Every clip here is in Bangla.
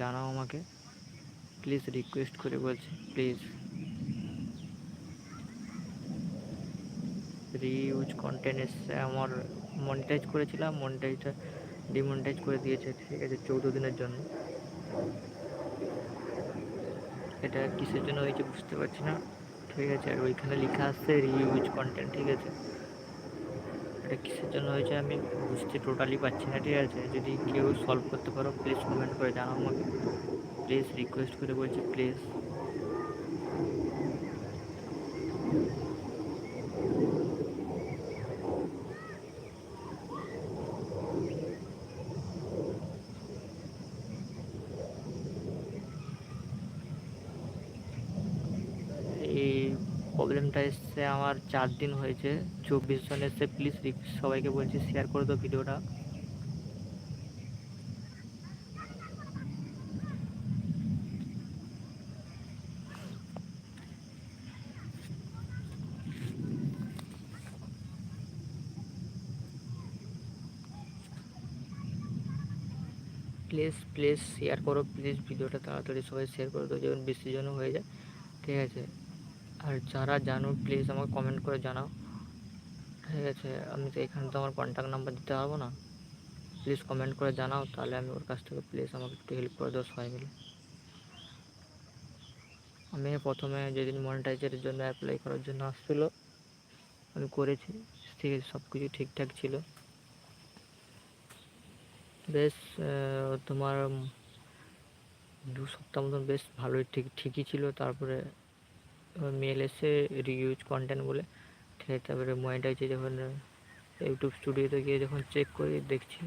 জানাও আমাকে, প্লিজ রিকোয়েস্ট করে বলছি, প্লিজ। রিউজ কন্টেন্ট এসছে, আমার মনিটাইজ করেছিলাম, মনিটাইজটা ডিমনিটাইজ করে দিয়েছে, ঠিক আছে, 14 দিনের জন্য। এটা কিসের জন্য হয়েছে বুঝতে পারছি না, ঠিক আছে। আর ওইখানে লেখা আসছে রিউজ কন্টেন্ট, ঠিক আছে। এটা কিসের জন্য হয়েছে আমি বুঝতে টোটালি পারছি না, ঠিক আছে। যদি কেউ সলভ করতে পারো প্লিজ কমেন্ট করে জানাও আমাকে, প্লিজ রিকোয়েস্ট করে বলছি, প্লিজ। এই প্রবলেমটা এসছে আমার 4 দিন হয়েছে, 24 জন এসছে। প্লিজ সবাইকে বলছি শেয়ার করে দাও ভিডিওটা। প্লিজ প্লিজ শেয়ার করো, প্লিজ ভিডিওটা তাড়াতাড়ি সবাই শেয়ার করে দাও, যেমন বেশি জন হয়ে যায়, ঠিক আছে। আর যারা জানো প্লিজ আমাকে কমেন্ট করে জানাও, ঠিক আছে। আমি তো এখানে তো আমার কন্ট্যাক্ট নাম্বার দিতে পারবো না, প্লিজ কমেন্ট করে জানাও, তাহলে আমি ওর কাছ থেকে প্লিজ আমাকে একটু হেল্প করে দাও সবাই মিলে। আমি প্রথমে যেদিন মনিটাইজারের জন্য অ্যাপ্লাই করার জন্য আসছিলো আমি করেছি, ঠিক আছে, সব কিছু ঠিকঠাক ছিল। বেশ তোমার 2 সপ্তাহ মতন বেশ ভালোই ঠিকই ছিল। তারপরে মেল এসে রিউজ কন্টেন্ট বলে, ঠিক আছে। তারপরে মনিটাইজে যখন ইউটিউব স্টুডিওতে গিয়ে যখন চেক করি দেখছি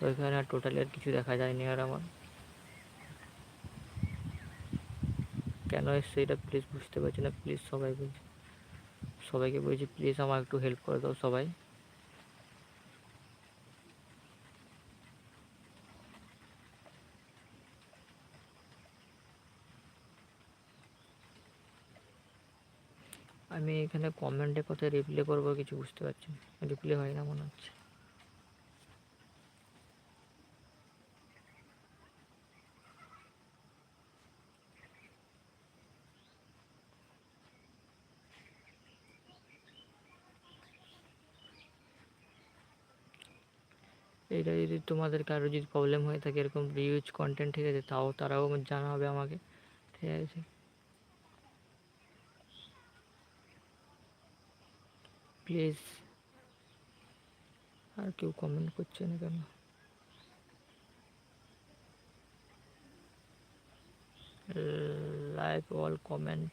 ওইখানে আর টোটালি আর কিছু দেখা যায়নি। আর আমার কেন এসছে এটা প্লিজ বুঝতে পারছি না, প্লিজ সবাইকে বলছি প্লিজ আমার একটু হেল্প করে দাও সবাই। আমি এখানে কমেন্টে কোথায় রিপ্লাই করবো কিছু বুঝতে পারছি না, রিপ্লাই হয় না মনে হচ্ছে। এইটা যদি তোমাদের কারো যদি প্রবলেম হয়ে থাকে এরকম রিউজ কন্টেন্ট, ঠিক আছে, তারাও জানাবে আমাকে, ঠিক আছে। প্লিজ। আর কেউ কমেন্ট করছে না কেন? লাইক অল কমেন্ট,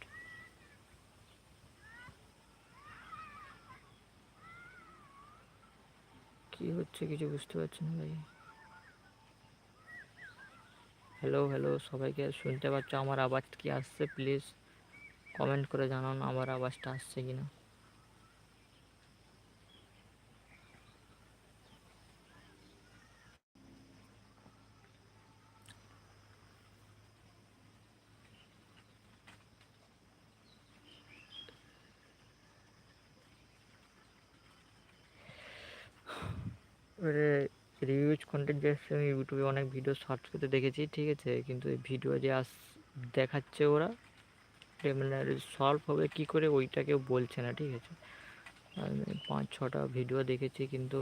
কি হচ্ছে কিছু বুঝতে পারছি না ভাই। হ্যালো হ্যালো, সবাইকে শুনতে পাচ্ছ? আমার আওয়াজ কি আসছে? প্লিজ কমেন্ট করে জানান আমার আওয়াজটা আসছে কিনা। এবারে রিউজ কন্টেন্ট যে আমি ইউটিউবে অনেক ভিডিও সার্চ করতে দেখেছি, ঠিক আছে, কিন্তু এই ভিডিও যে দেখাচ্ছে ওরা মানে সলভ হবে কী করে ওইটা কেউ বলছে না, ঠিক আছে। আমি 5-6টা ভিডিও দেখেছি কিন্তু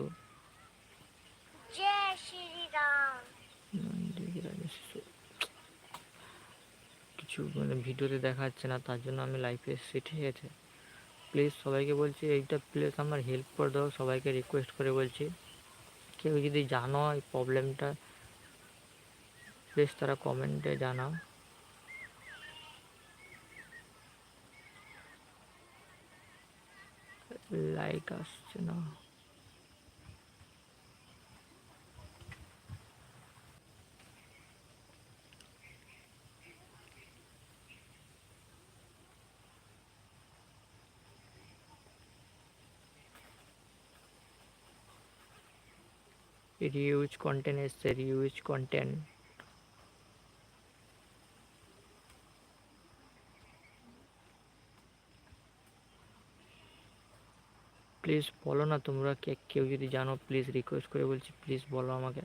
কিছু মানে ভিডিওতে দেখা যাচ্ছে না, তার জন্য আমি লাইভে এসেছি, ঠিক আছে। প্লিজ সবাইকে বলছি এইটা প্লিজ আমার হেল্প করে দাও, সবাইকে রিকোয়েস্ট করে বলছি। কেউ যদি জানো এই প্রবলেমটা প্লিজ তারা কমেন্টে জানাও। লাইক আসছে না। রিউজ কন্টেন্ট এসছে, রিউজ কন্টেন্ট। প্লিজ বলো না তোমরা, কেউ যদি জানো প্লিজ রিকোয়েস্ট করে বলছি, প্লিজ বলো আমাকে।